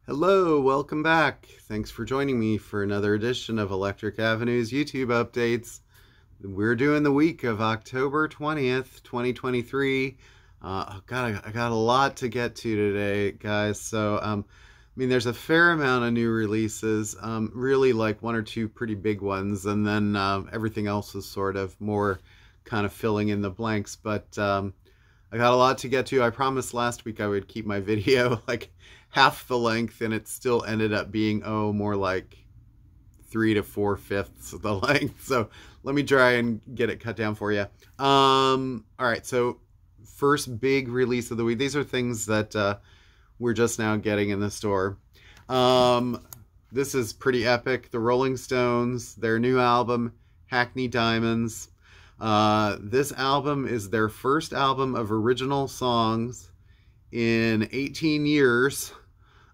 Hello, welcome back. Thanks for joining me for another edition of Electric Avenue's YouTube updates. We're doing the week of October 20th, 2023. I got a lot to get to today, guys. So, there's a fair amount of new releases, really like one or two pretty big ones, and then everything else is sort of more kind of filling in the blanks. But I got a lot to get to. I promised last week I would keep my video like half the length, and it still ended up being, more like 3 to 4/5 of the length. So let me try and get it cut down for you. All right, so first big release of the week. These are things that we're just now getting in the store. This is pretty epic. The Rolling Stones, their new album, Hackney Diamonds. This album is their first album of original songs in 18 years.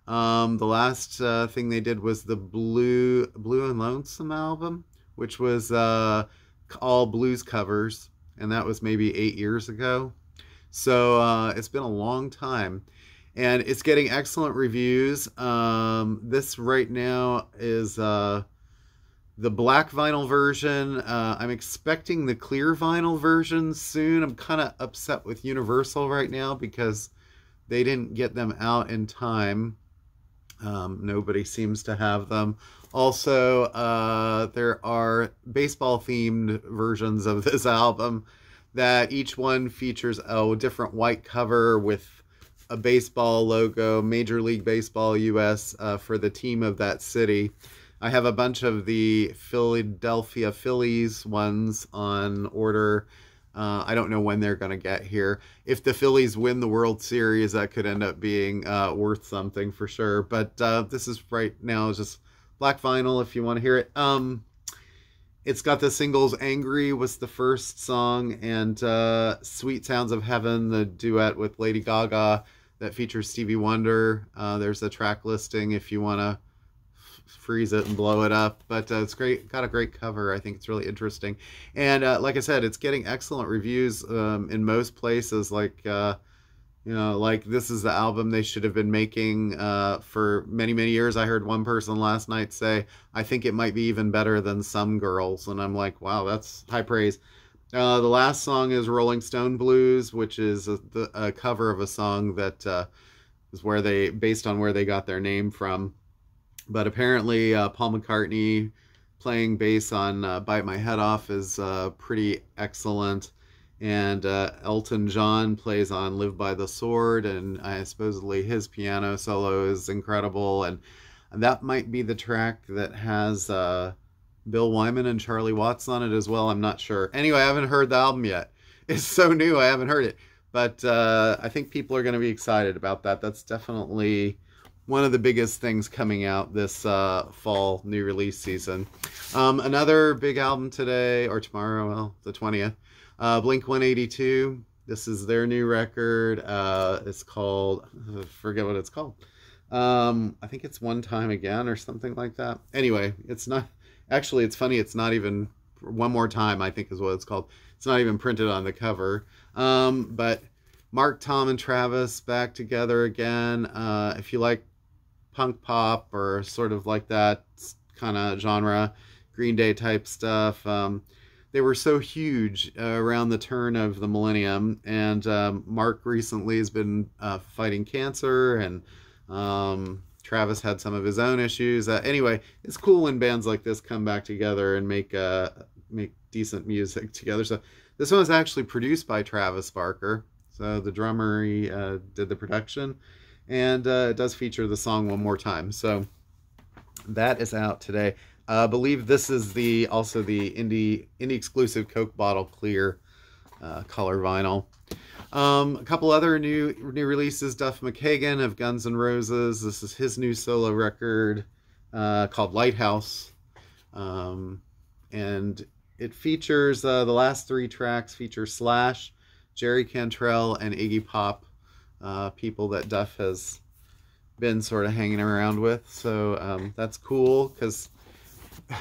The last thing they did was the Blue and Lonesome album, which was all blues covers, and that was maybe 8 years ago. So it's been a long time, and it's getting excellent reviews. This right now is the black vinyl version. I'm expecting the clear vinyl version soon. I'm kind of upset with Universal right now because they didn't get them out in time. Nobody seems to have them. Also, there are baseball-themed versions of this album that each one features a different white cover with a baseball logo, Major League Baseball US, for the team of that city. I have a bunch of the Philadelphia Phillies ones on order. I don't know when they're going to get here. If the Phillies win the World Series, that could end up being worth something for sure. But this is right now just black vinyl if you want to hear it. It's got the singles Angry was the first song, and Sweet Sounds of Heaven, the duet with Lady Gaga that features Stevie Wonder. There's a track listing if you want to freeze it and blow it up, but it's great. Got a great cover. I think it's really interesting, and like I said, it's getting excellent reviews in most places. Like like this is the album they should have been making for many years. I heard one person last night say, I think it might be even better than Some Girls, and I'm like, wow, that's high praise. The last song is Rolling Stone Blues, which is a cover of a song that is based on where they got their name from. But apparently Paul McCartney playing bass on Bite My Head Off is pretty excellent. And Elton John plays on Live by the Sword, and supposedly his piano solo is incredible. And that might be the track that has Bill Wyman and Charlie Watts on it as well. I'm not sure. Anyway, I haven't heard the album yet. It's so new, I haven't heard it. But I think people are going to be excited about that. That's definitely one of the biggest things coming out this fall new release season. Another big album today, or tomorrow, well, the 20th, Blink-182. This is their new record. It's called, I forget what it's called. I think it's One Time Again or something like that. Anyway, it's not, actually it's funny, it's not even, One More Time I think is what it's called. It's not even printed on the cover. But Mark, Tom, and Travis back together again. If you like punk pop or sort of like that kind of genre, Green Day type stuff. They were so huge around the turn of the millennium, and Mark recently has been fighting cancer, and Travis had some of his own issues. Anyway, it's cool when bands like this come back together and make decent music together. So this one was actually produced by Travis Barker. So the drummer, he did the production. And it does feature the song One More Time. So that is out today. I believe this is also the indie exclusive Coke bottle clear color vinyl. A couple other new releases. Duff McKagan of Guns N' Roses. This is his new solo record called Lighthouse. And it features, the last 3 tracks feature Slash, Jerry Cantrell, and Iggy Pop. People that Duff has been sort of hanging around with. So that's cool, because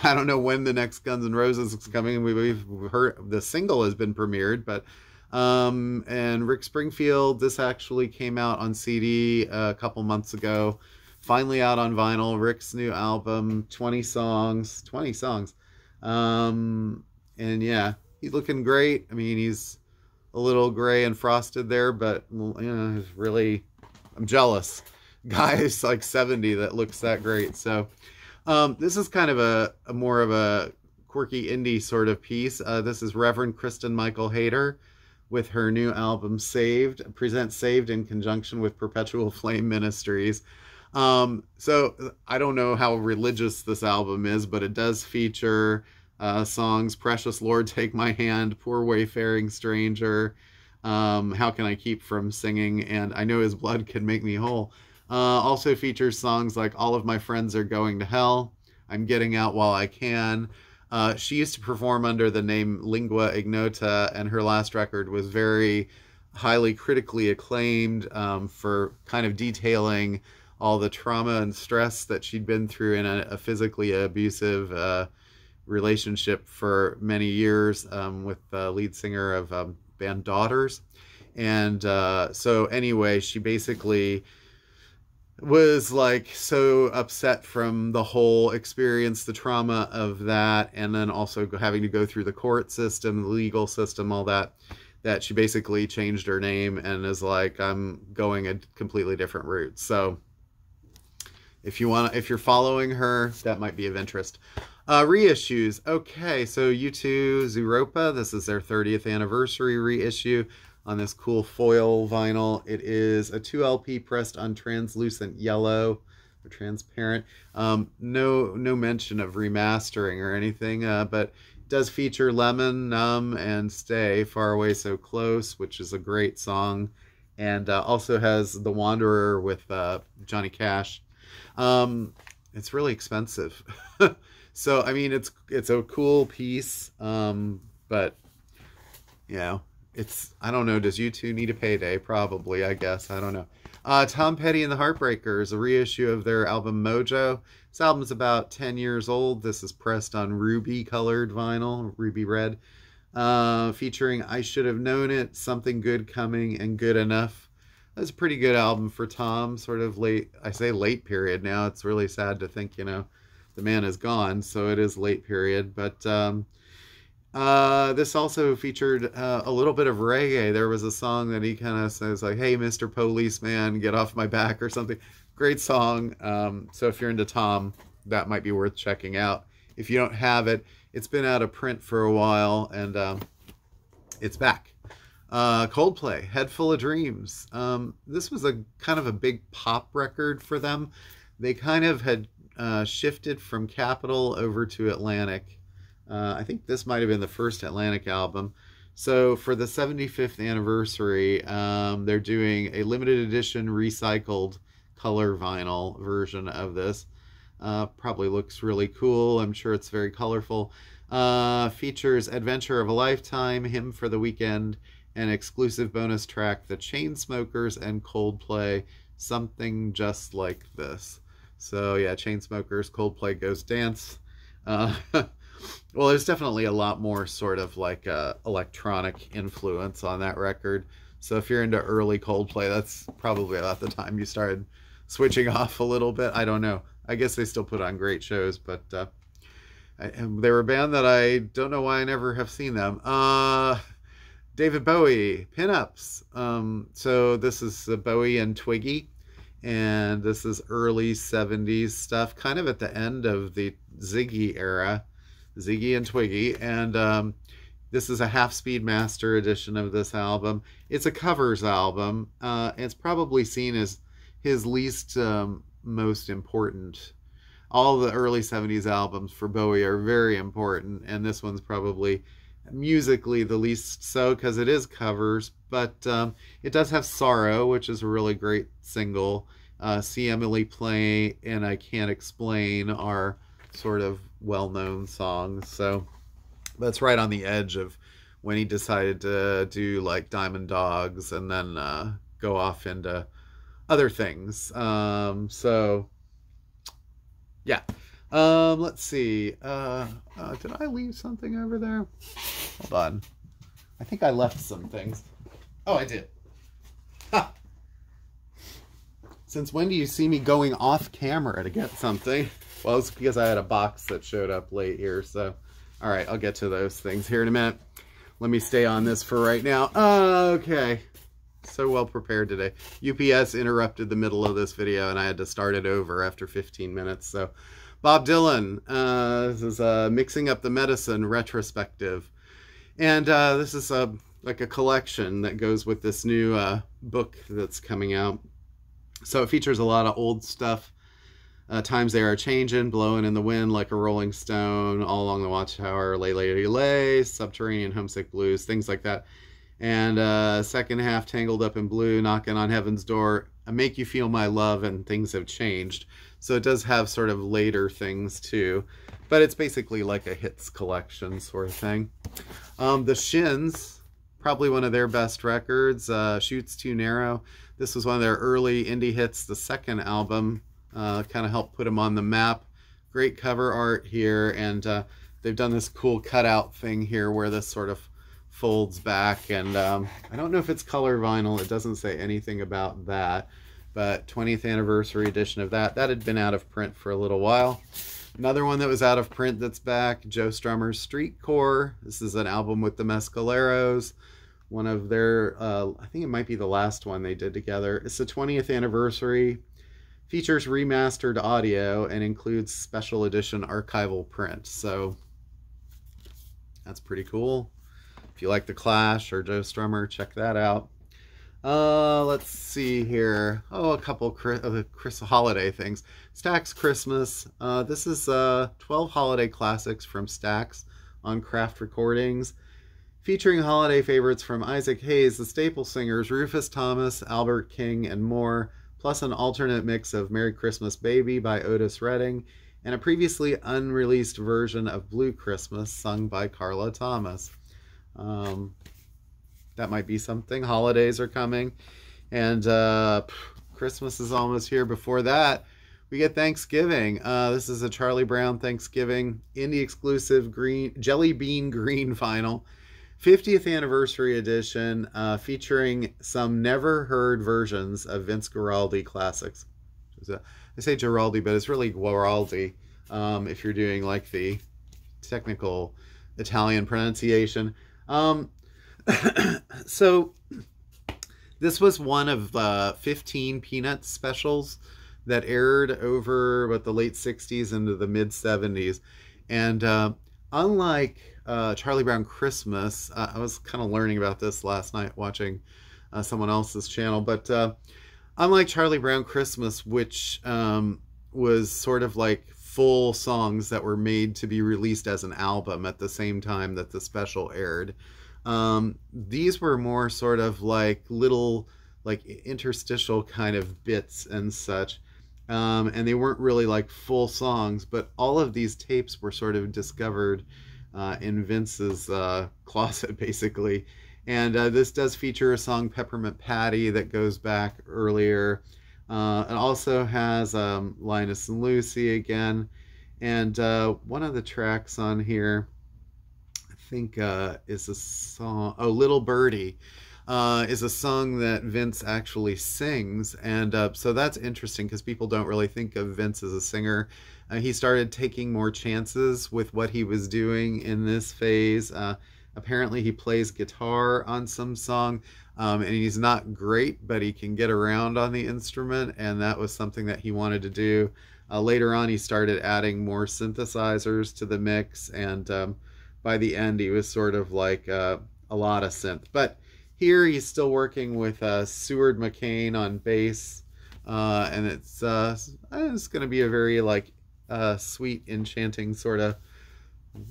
I don't know when the next Guns N' Roses is coming. We've heard the single has been premiered, but and Rick Springfield, this actually came out on CD a couple months ago. finally out on vinyl. Rick's new album, 20 songs. And yeah, he's looking great. I mean, he's a little gray and frosted there, but you know, it's really, I'm jealous. Guys like 70 that looks that great. So this is kind of a more of a quirky indie sort of piece. This is Reverend Kristen Michael Hayter with her new album Saved, presents Saved in conjunction with Perpetual Flame Ministries. So I don't know how religious this album is, but it does feature songs Precious Lord, Take My Hand, Poor Wayfaring Stranger, How Can I Keep From Singing, and I Know His Blood Can Make Me Whole. Also features songs like All of My Friends Are Going to Hell, I'm Getting Out While I Can. She used to perform under the name Lingua Ignota, and her last record was very highly critically acclaimed for kind of detailing all the trauma and stress that she'd been through in a physically abusive relationship for many years with the lead singer of band Daughters. And so anyway, she basically was like so upset from the whole experience, the trauma of that, and then also having to go through the court system, the legal system, all that, that she basically changed her name and is like, I'm going a completely different route. So if you're following her, that might be of interest. Reissues. Okay, so YouTuZopa, this is their 30th anniversary reissue on this cool foil vinyl. It is a 2LP pressed on translucent yellow or transparent. No mention of remastering or anything, but it does feature Lemon, Numb, and Stay, Far Away So Close, which is a great song, and also has The Wanderer with Johnny Cash. It's really expensive. So, I mean, it's a cool piece, but, you know, I don't know, does U2 need a payday? Probably, I guess. I don't know. Tom Petty and the Heartbreakers, a reissue of their album Mojo. This album's about 10 years old. This is pressed on ruby-colored vinyl, ruby red, featuring I Should Have Known It, Something Good Coming, and Good Enough. That's a pretty good album for Tom, sort of late, I say late period now. It's really sad to think, you know, the man is gone, so it is late period. But this also featured a little bit of reggae. There was a song that he kind of says like, hey, Mr. Policeman, get off my back or something. Great song. So if you're into Tom, that might be worth checking out. If you don't have it, it's been out of print for a while, and it's back. Coldplay, Head Full of Dreams. This was a kind of a big pop record for them. They kind of had shifted from Capitol over to Atlantic. I think this might have been the first Atlantic album. So for the 75th anniversary, they're doing a limited edition recycled color vinyl version of this. Probably looks really cool. I'm sure it's very colorful. Features Adventure of a Lifetime, Hymn for the Weekend, an exclusive bonus track, The Chainsmokers and Coldplay, Something Just Like This. So yeah, Chainsmokers, Coldplay, Ghost Dance. Well, there's definitely a lot more sort of like electronic influence on that record. So if you're into early Coldplay, that's probably about the time you started switching off a little bit. I don't know. I guess they still put on great shows, but they were a band that I don't know why I never have seen them. David Bowie, Pinups. So this is Bowie and Twiggy, and this is early 70s stuff, kind of at the end of the Ziggy era, Ziggy and Twiggy, and this is a half-speed master edition of this album. It's a covers album. It's probably seen as his least most important. All the early 70s albums for Bowie are very important, and this one's probably musically the least so because it is covers, but it does have Sorrow, which is a really great single. See Emily Play and I Can't Explain are sort of well-known songs, so that's right on the edge of when he decided to do like Diamond Dogs and then go off into other things. So yeah. Let's see. Did I leave something over there? Hold on. I think I left some things. Oh, I did. Ha! Since when do you see me going off camera to get something? Well, it's because I had a box that showed up late here, so... Alright, I'll get to those things here in a minute. Let me stay on this for right now. Okay. So well prepared today. UPS interrupted the middle of this video, and I had to start it over after 15 minutes, so... Bob Dylan. This is Mixing Up the Medicine retrospective. And this is like a collection that goes with this new book that's coming out. So it features a lot of old stuff. Times They Are Changing, Blowing in the Wind Like a Rolling Stone, All Along the Watchtower, Lay Lady Lay, Subterranean Homesick Blues, things like that. And second half, Tangled Up in Blue, Knocking on Heaven's Door, I Make You Feel My Love, and Things Have Changed. So it does have sort of later things too, but it's basically like a hits collection sort of thing. The Shins, probably one of their best records, Chutes Too Narrow. This was one of their early indie hits, the second album, kind of helped put them on the map. Great cover art here, and they've done this cool cutout thing here where this sort of folds back, and I don't know if it's color vinyl, it doesn't say anything about that, but 20th anniversary edition of that had been out of print for a little while. Another one that was out of print that's back, Joe Strummer's Street Core. This is an album with the Mescaleros, one of their, I think it might be the last one they did together. It's the 20th anniversary, features remastered audio, and includes special edition archival print. So that's pretty cool. If you like The Clash or Joe Strummer, check that out. Let's see here. Oh, a couple Chris holiday things. Stax Christmas. This is 12 holiday classics from Stax on Craft Recordings, featuring holiday favorites from Isaac Hayes, the Staple Singers, Rufus Thomas, Albert King, and more, plus an alternate mix of Merry Christmas Baby by Otis Redding, and a previously unreleased version of Blue Christmas sung by Carla Thomas. That might be something. Holidays are coming, and Christmas is almost here. Before that, we get Thanksgiving. This is a Charlie Brown Thanksgiving indie exclusive green Jelly Bean Green vinyl, 50th anniversary edition, featuring some never heard versions of Vince Guaraldi classics. I say Guaraldi, but it's really Guaraldi if you're doing like the technical Italian pronunciation. So this was one of 15 Peanuts specials that aired over the late 60s into the mid 70s. And unlike Charlie Brown Christmas, I was kind of learning about this last night watching someone else's channel, but unlike Charlie Brown Christmas, which was sort of like full songs that were made to be released as an album at the same time that the special aired, these were more sort of like little like interstitial kind of bits and such, and they weren't really like full songs, but all of these tapes were sort of discovered in Vince's closet basically. And this does feature a song, Peppermint Patty, that goes back earlier. It also has Linus and Lucy again, and one of the tracks on here I think is a song, oh, Little Birdie, is a song that Vince actually sings. And so that's interesting because people don't really think of Vince as a singer. He started taking more chances with what he was doing in this phase. Apparently he plays guitar on some song, and he's not great, but he can get around on the instrument, and that was something that he wanted to do. Later on he started adding more synthesizers to the mix, and by the end he was sort of like a lot of synth. But here he's still working with Seward McCain on bass, and it's going to be a very like sweet, enchanting sort of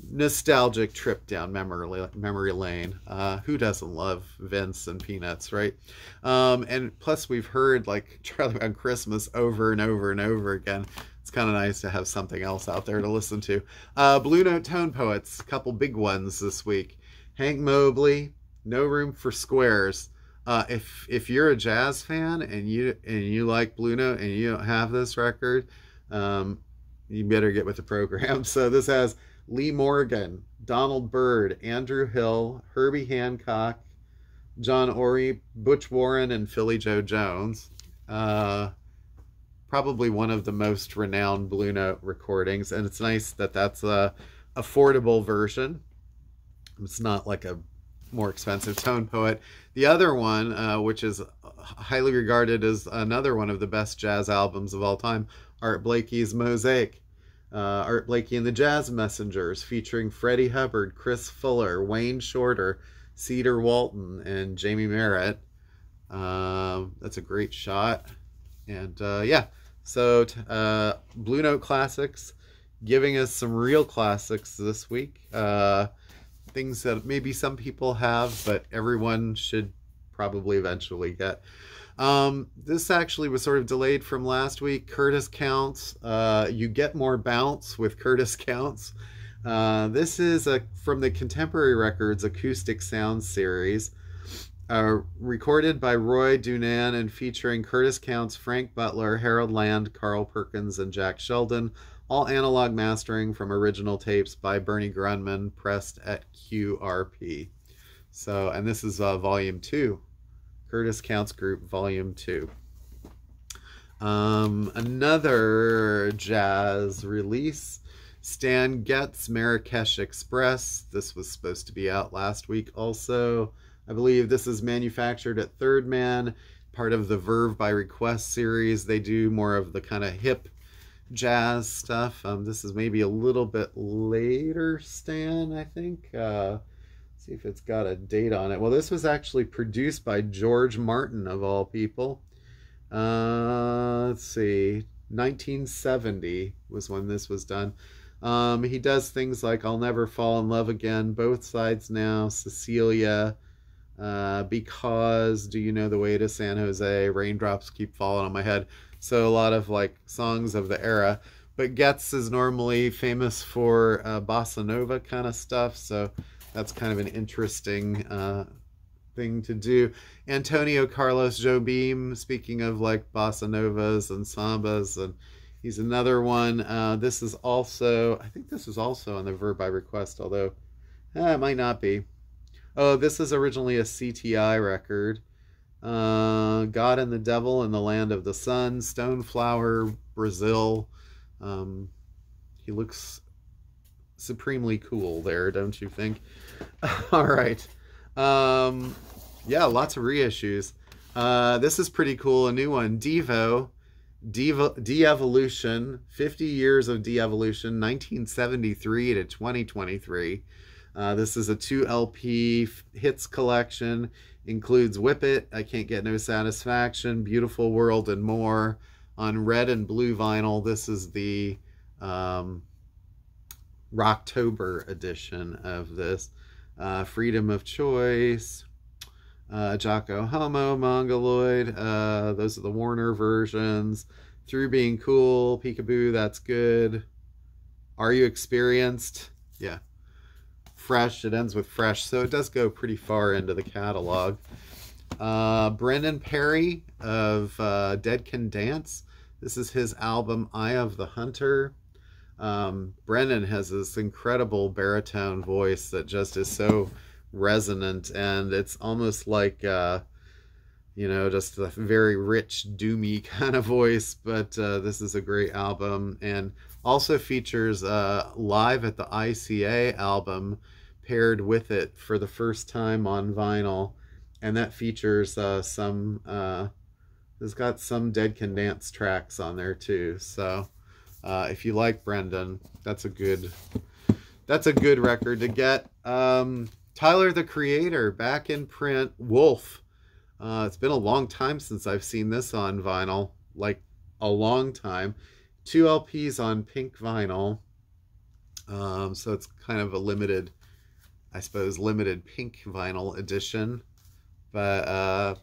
nostalgic trip down memory lane. Who doesn't love Vince and Peanuts, right? And plus we've heard like Charlie Brown Christmas over and over and over again. It's kind of nice to have something else out there to listen to. Blue Note Tone Poets, a couple big ones this week. Hank Mobley, No Room for Squares. If you're a jazz fan and you like Blue Note and you don't have this record, you better get with the program. So this has Lee Morgan, Donald Byrd, Andrew Hill, Herbie Hancock, John Ory, Butch Warren, and Philly Joe Jones. probably one of the most renowned Blue Note recordings, and it's nice that that's a affordable version. It's not like a more expensive Tone Poet. The other one, which is highly regarded as another one of the best jazz albums of all time, Art Blakey's Mosaic. Art Blakey and the Jazz Messengers, featuring Freddie Hubbard, Chris Fuller, Wayne Shorter, Cedar Walton, and Jamie Merritt. That's a great shot. And yeah, so Blue Note Classics, giving us some real classics this week. Things that maybe some people have, but everyone should probably eventually get. This actually was sort of delayed from last week. Curtis Counts. You get more bounce with Curtis Counts. This is from the Contemporary Records Acoustic Sound Series. Recorded by Roy Dunan and featuring Curtis Counts, Frank Butler, Harold Land, Carl Perkins, and Jack Sheldon. All analog mastering from original tapes by Bernie Grunman, pressed at QRP. So, and this is Volume 2. Curtis Counts Group, Volume 2. Another jazz release, Stan Getz, Marrakesh Express. This was supposed to be out last week also. I believe this is manufactured at Third Man, part of the Verve by Request series. They do more of the kind of hip jazz stuff. This is maybe a little bit later, Stan, I think. See if it's got a date on it. Well, this was actually produced by George Martin, of all people. Let's see, 1970 was when this was done. He does things like I'll Never Fall in Love Again, Both Sides Now, Cecilia, Because, Do You Know the Way to San Jose, Raindrops Keep Falling on My Head. So a lot of like songs of the era. But Getz is normally famous for bossa nova kind of stuff, so that's kind of an interesting thing to do. Antonio Carlos Jobim, speaking of like bossa novas and sambas, and he's another one. This is also, I think this is also on the Verve by Request, although it might not be. Oh, this is originally a CTI record. God and the Devil in the Land of the Sun, Stoneflower, Brazil. He looks supremely cool there, don't you think? All right. Yeah, lots of reissues. This is pretty cool. A new one, Devo, De-Evolution, 50 Years of De-Evolution, 1973 to 2023. This is a 2 LP hits collection. Includes Whip It, I Can't Get No Satisfaction, Beautiful World, and more. On red and blue vinyl, this is the Rocktober edition of this. Freedom of Choice, Jocko Homo, Mongoloid, those are the Warner versions. Through Being Cool, Peekaboo, That's Good. Are You Experienced? Yeah. Fresh, it ends with Fresh, so it does go pretty far into the catalog. Brendan Perry of Dead Can Dance. This is his album Eye of the Hunter. Brendan has this incredible baritone voice that just is so resonant, and it's almost like you know, just a very rich, doomy kind of voice, but this is a great album, and also features Live at the ICA album paired with it for the first time on vinyl, and that features it's got some Dead Can Dance tracks on there too. So if you like Brendan, that's a good record to get. Tyler the Creator, back in print, Wolf. It's been a long time since I've seen this on vinyl, like a long time. 2 LPs on pink vinyl, so it's kind of a limited, I suppose, limited pink vinyl edition. But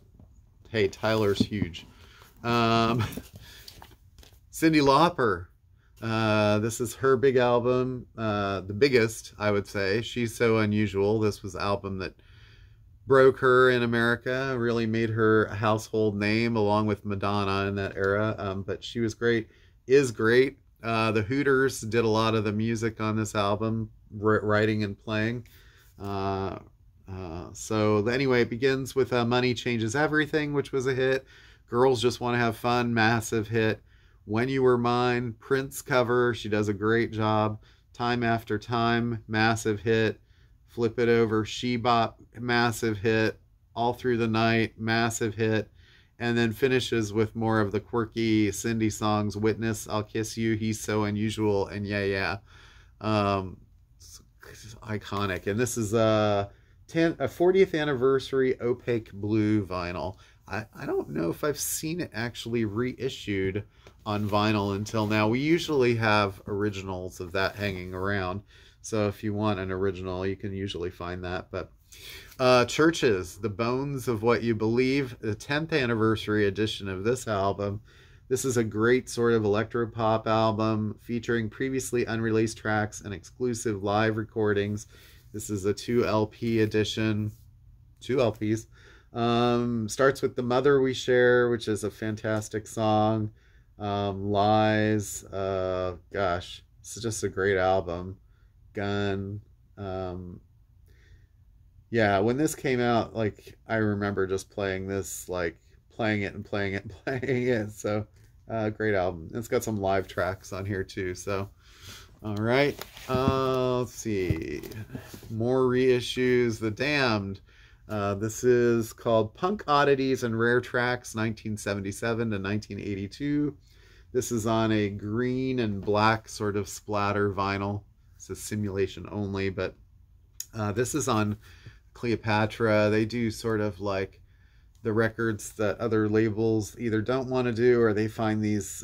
hey, Tyler's huge. Cyndi Lauper. This is her big album, the biggest, I would say. She's So Unusual. This was an album that broke her in America, really made her a household name, along with Madonna in that era. But she was great, is great. The Hooters did a lot of the music on this album, writing and playing. So anyway, it begins with Money Changes Everything, which was a hit. Girls Just Want to Have Fun, massive hit. When You Were Mine, Prince cover. She does a great job. Time After Time, massive hit. Flip It Over, She Bop, massive hit. All Through the Night, massive hit. And then finishes with more of the quirky Cindy songs. Witness, I'll Kiss You, He's So Unusual, and Yeah Yeah. It's iconic. And this is a 40th anniversary opaque blue vinyl. I don't know if I've seen it actually reissued on vinyl until now. We usually have originals of that hanging around. So if you want an original, you can usually find that. But Churches, The Bones of What You Believe, the 10th anniversary edition of this album. This is a great sort of electro-pop album featuring previously unreleased tracks and exclusive live recordings. This is a 2 LP edition. 2 LPs. Starts with The Mother We Share, which is a fantastic song. Lies. Gosh, it's just a great album. Gun. Yeah, when this came out, like, I remember just playing this, like, playing it and playing it and playing it. So, great album. It's got some live tracks on here, too. So, all right. Let's see. More reissues. The Damned. This is called Punk Oddities and Rare Tracks, 1977 to 1982. This is on a green and black sort of splatter vinyl. It's a simulation only, but this is on Cleopatra. They do sort of like the records that other labels either don't want to do, or they find these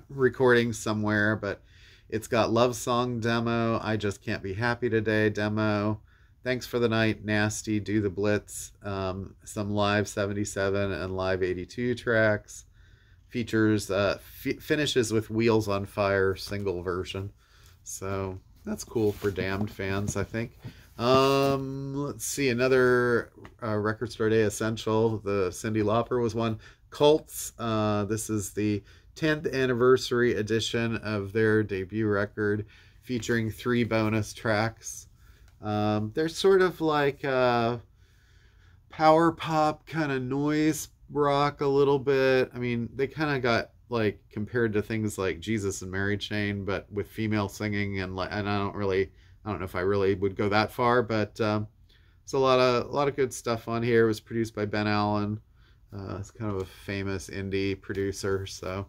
recordings somewhere. But it's got Love Song demo, I Just Can't Be Happy Today demo, Thanks for the Night, Nasty, Do the Blitz, some live 77 and live 82 tracks. Features finishes with Wheels on Fire single version. So that's cool for Damned fans, I think. Let's see, another Record Store Day essential. The Cyndi Lauper was one. Cults. This is the 10th anniversary edition of their debut record, featuring 3 bonus tracks. They're sort of like power pop, kind of noise rock a little bit. I mean, they kind of got like compared to things like Jesus and Mary Chain, but with female singing, and I don't know if I really would go that far, but it's a lot of good stuff on here. It was produced by Ben Allen. It's kind of a famous indie producer. So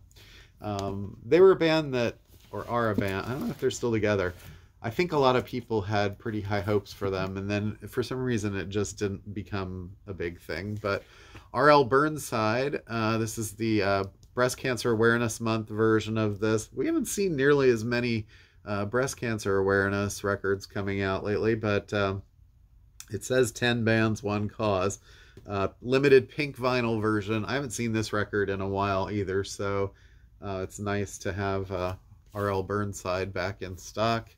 they were a band that, or are a band, I don't know if they're still together. I think a lot of people had pretty high hopes for them, and then for some reason it just didn't become a big thing. But R.L. Burnside, this is the Breast Cancer Awareness Month version of this. We haven't seen nearly as many breast cancer awareness records coming out lately, but it says 10 bands, 1 cause. Limited pink vinyl version. I haven't seen this record in a while either, so it's nice to have R.L. Burnside back in stock.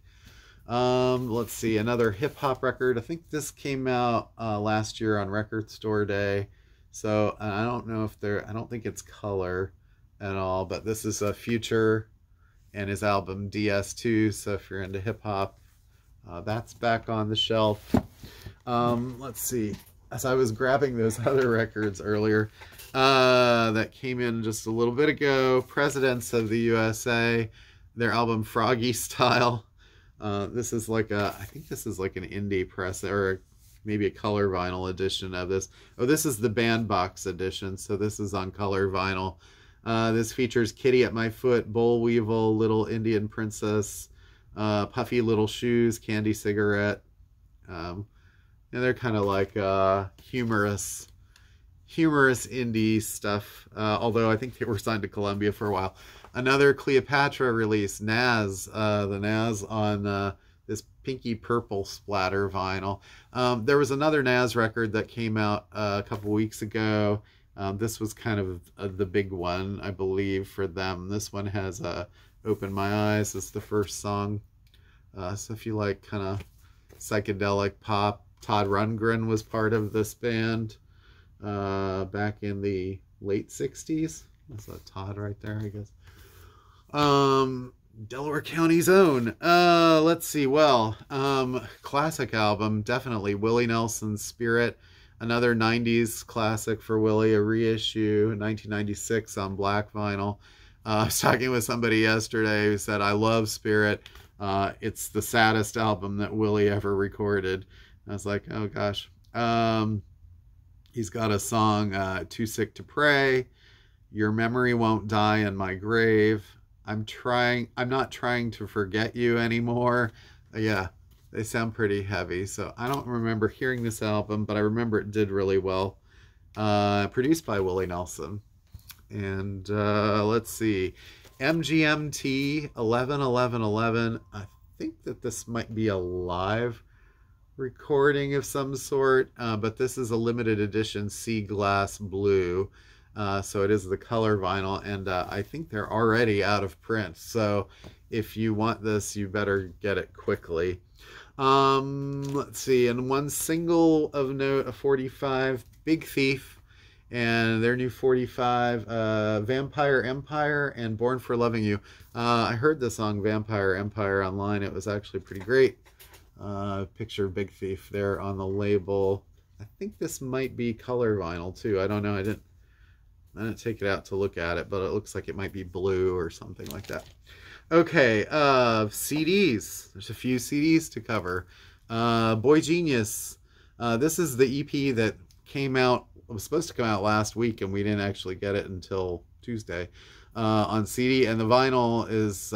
Let's see, another hip-hop record. I think this came out last year on Record Store Day, so I don't know if I don't think it's color at all, but this is a Future and his album DS2, so if you're into hip-hop, that's back on the shelf. Let's see, as I was grabbing those other records earlier that came in just a little bit ago, Presidents of the USA, their album Froggy Style. This is like I think this is like an indie press, or maybe a color vinyl edition of this. Oh, this is the Bandbox edition, so this is on color vinyl. This features Kitty at My Foot, Boll Weevil, Little Indian Princess, Puffy Little Shoes, Candy Cigarette. And they're kind of like humorous indie stuff, although I think they were signed to Columbia for a while. Another Cleopatra release, Naz, the Naz on this pinky purple splatter vinyl. There was another Naz record that came out a couple weeks ago. This was kind of the big one, I believe, for them. This one has Open My Eyes. It's the first song. So if you like kind of psychedelic pop, Todd Rundgren was part of this band back in the late 60s. That's a Todd right there, I guess. Delaware County's own. Let's see. Well, classic album, definitely Willie Nelson's Spirit. Another 90s classic for Willie, a reissue, 1996 on black vinyl. I was talking with somebody yesterday who said, I love Spirit. It's the saddest album that Willie ever recorded. I was like, oh gosh. He's got a song, Too Sick to Pray, Your Memory Won't Die in My Grave, I'm not trying to forget you anymore. Yeah, they sound pretty heavy. So I don't remember hearing this album, but I remember it did really well. Produced by Willie Nelson. And let's see, MGMT 11-11-11. I think that this might be a live recording of some sort, but this is a limited edition sea glass blue. So it is the color vinyl, and I think they're already out of print. So if you want this, you better get it quickly. Let's see, and one single of note, a 45, Big Thief, and their new 45, Vampire Empire and Born for Loving You. I heard the song Vampire Empire online. It was actually pretty great. Picture of Big Thief there on the label. I think this might be color vinyl too. I don't know. I didn't take it out to look at it, but it looks like it might be blue or something like that. Okay, CDs. There's a few CDs to cover. Boy Genius. This is the EP that came out, was supposed to come out last week, and we didn't actually get it until Tuesday on CD. And the vinyl is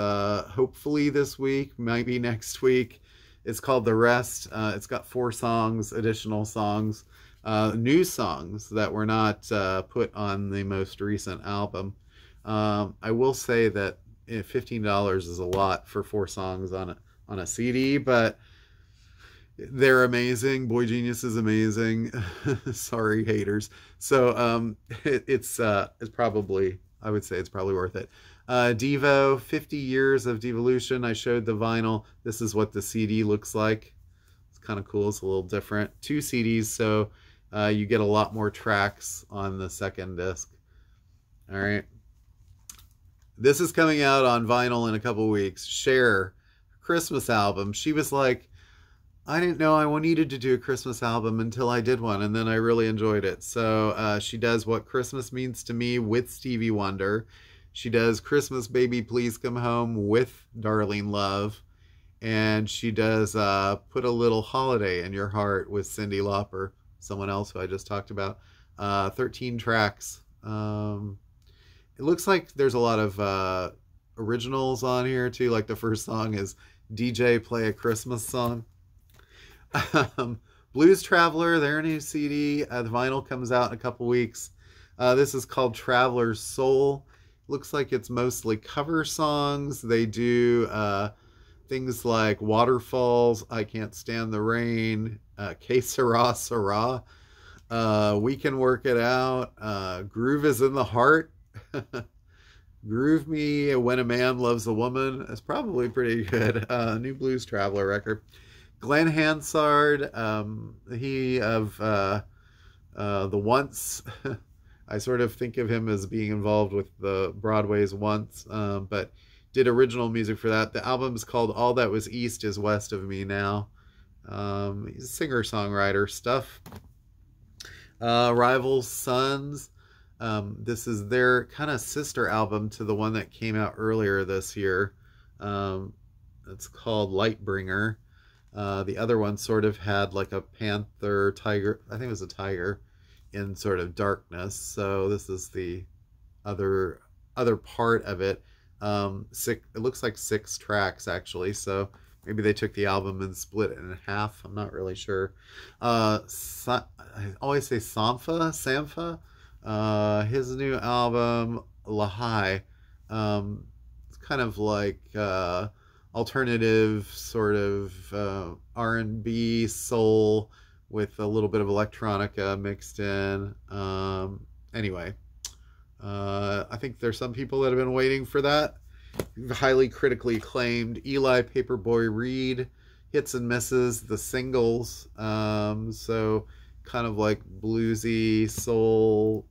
hopefully this week, maybe next week. It's called The Rest. It's got 4 songs, additional songs. New songs that were not put on the most recent album. I will say that $15 is a lot for 4 songs on a CD, but they're amazing. Boy Genius is amazing. Sorry, haters. So it's probably, I would say it's probably worth it. Devo, 50 Years of Devolution. I showed the vinyl. This is what the CD looks like. It's kind of cool. It's a little different. 2 CDs, so you get a lot more tracks on the second disc. All right. This is coming out on vinyl in a couple weeks. Cher, Christmas album. She was like, I didn't know I needed to do a Christmas album until I did one, and then I really enjoyed it. So she does What Christmas Means to Me with Stevie Wonder. She does Christmas Baby Please Come Home with Darling Love. And she does Put a Little Holiday in Your Heart with Cindy Loer, someone else who I just talked about. 13 tracks. It looks like there's a lot of originals on here too. Like the first song is DJ Play a Christmas Song. Blues Traveler, their new CD. The vinyl comes out in a couple weeks. This is called Traveler's Soul. Looks like it's mostly cover songs. They do things like Waterfalls, I Can't Stand the Rain, Que Sera Sera, We Can Work It Out, Groove is in the Heart, Groove Me When a Man Loves a Woman. It's probably pretty good. New Blues Traveler record. Glenn Hansard, he of the Once. I sort of think of him as being involved with the Broadway's Once, but did original music for that. The album is called All That Was East Is West of Me Now. He's a singer-songwriter stuff. Rival's Sons. This is their kind of sister album to the one that came out earlier this year. It's called Lightbringer. The other one sort of had like a panther, tiger, I think it was a tiger, in sort of darkness. So this is the other part of it. It looks like 6 tracks actually, so maybe they took the album and split it in half. I'm not really sure. I always say Sampha. His new album Lahai. It's kind of like alternative sort of R&B soul with a little bit of electronica mixed in. Anyway, I think there's some people that have been waiting for that. Highly critically acclaimed. Eli Paperboy Reed, Hits and Misses, the singles. So kind of like bluesy soul,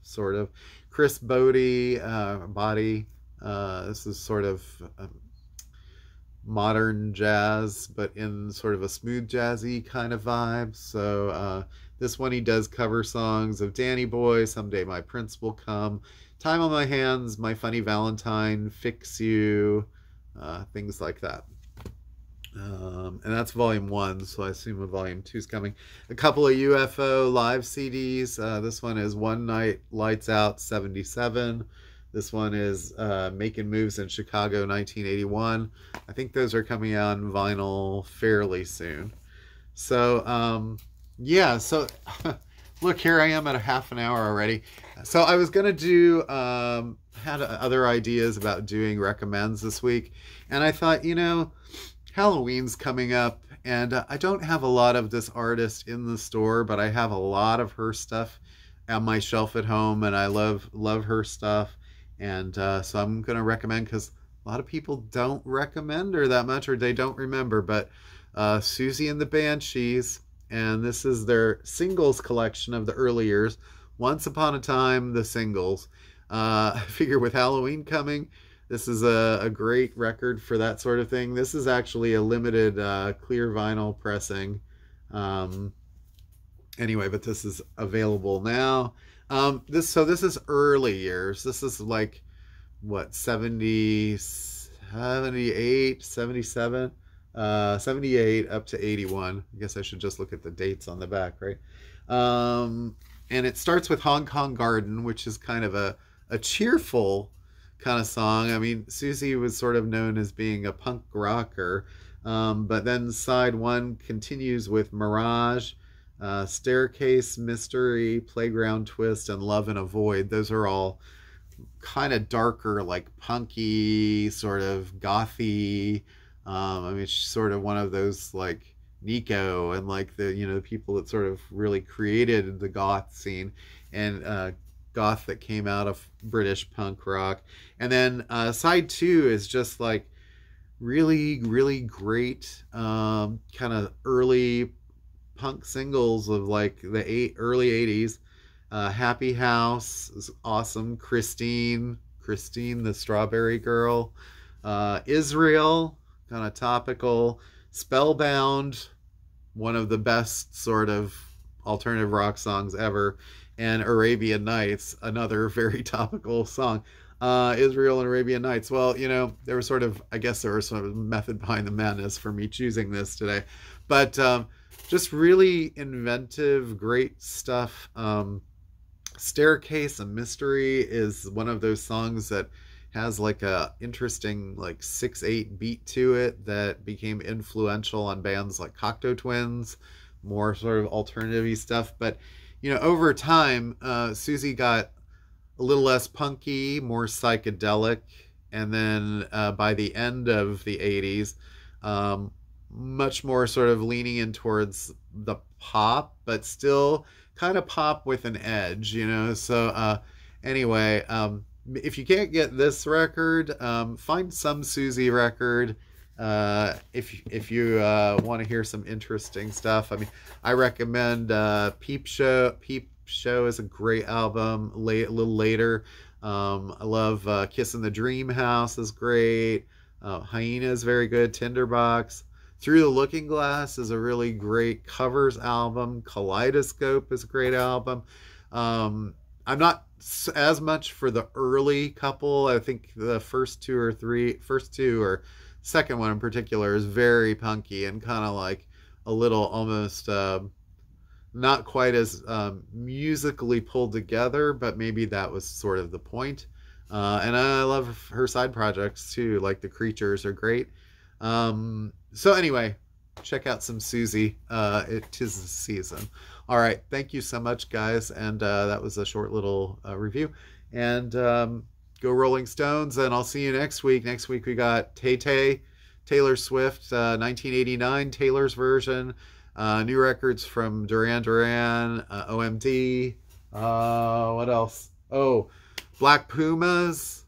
sort of. Chris Bode, Body. This is sort of modern jazz, but in sort of a smooth jazzy kind of vibe. So this one he does cover songs of Danny Boy, Someday My Prince Will Come, Time on My Hands, My Funny Valentine, Fix You, things like that. And that's volume 1, so I assume a volume 2 is coming. A couple of UFO live CDs. This one is One Night Lights Out 77. This one is Making Moves in Chicago 1981. I think those are coming out on vinyl fairly soon. So, yeah, so look, here I am at a half an hour already. So I was going to do, had other ideas about doing recommends this week. And I thought, you know, Halloween's coming up, and I don't have a lot of this artist in the store, but I have a lot of her stuff on my shelf at home, and I love her stuff. And so I'm going to recommend, because a lot of people don't recommend her that much, or they don't remember, but Susie and the Banshees, and this is their singles collection of the early years. Once Upon a Time, the singles. I figure with Halloween coming, this is a great record for that sort of thing. This is actually a limited clear vinyl pressing. Anyway, but this is available now. This is early years. This is like, what, 70, 78, 77? 78 up to 81. I guess I should just look at the dates on the back, right? And it starts with Hong Kong Garden, which is kind of a cheerful kind of song. I mean, Susie was sort of known as being a punk rocker, but then side 1 continues with Mirage, Staircase, Mystery, Playground Twist, and Love in a Void. Those are all kind of darker, like punky, sort of gothy. I mean, she's sort of one of those like Nico and like the, you know, the people that sort of really created the goth scene, and goth that came out of British punk rock. And then side 2 is just like really, really great kind of early punk singles of like the early 80s. Happy House is awesome. Christine the Strawberry Girl. Israel, kind of topical. Spellbound, one of the best sort of alternative rock songs ever. And Arabian Nights, another very topical song. Israel and Arabian Nights. Well, you know, there was sort of, I guess there was sort of method behind the madness for me choosing this today. But just really inventive, great stuff. Staircase, A Mystery is one of those songs that has like a interesting like 6/8 beat to it that became influential on bands like Cocteau Twins, more sort of alternative-y stuff. But you know, over time, Susie got a little less punky, more psychedelic, and then by the end of the 80s, much more sort of leaning in towards the pop, but still kind of pop with an edge, you know. So anyway, if you can't get this record, find some Susie record. If you want to hear some interesting stuff. I mean, I recommend Peep Show. Peep Show is a great album. A little later, I love Kiss in the Dream House is great. Hyena is very good. Tinderbox. Through the Looking Glass is a really great covers album. Kaleidoscope is a great album. I'm not as much for the early couple. I think the first two or second one in particular is very punky and kind of like a little almost not quite as musically pulled together, but maybe that was sort of the point. And I love her side projects too, like The Creatures are great. So anyway, check out some Susie. It is the season. All right, thank you so much, guys, and that was a short little review. And go Rolling Stones, and I'll see you next week. Next week we got Taylor Swift, 1989, Taylor's version. New records from Duran Duran, OMD. What else? Oh, Black Pumas.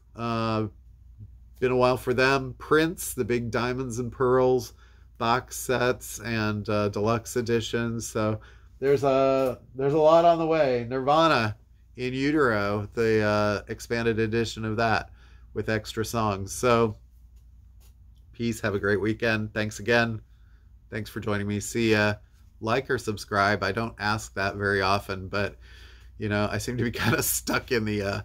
Been a while for them. Prince, the big Diamonds and Pearls box sets and deluxe editions. So there's a lot on the way. Nirvana, In Utero, the expanded edition of that with extra songs. So peace. Have a great weekend. Thanks again. Thanks for joining me. See ya. Like or subscribe. I don't ask that very often, but you know, I seem to be kind of stuck in the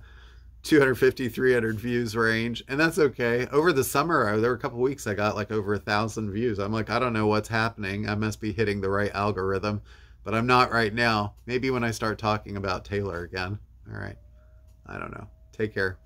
250, 300 views range, and that's okay. Over the summer, there were a couple weeks I got like over 1,000 views. I'm like, I don't know what's happening. I must be hitting the right algorithm, but I'm not right now. Maybe when I start talking about Taylor again. All right. I don't know. Take care.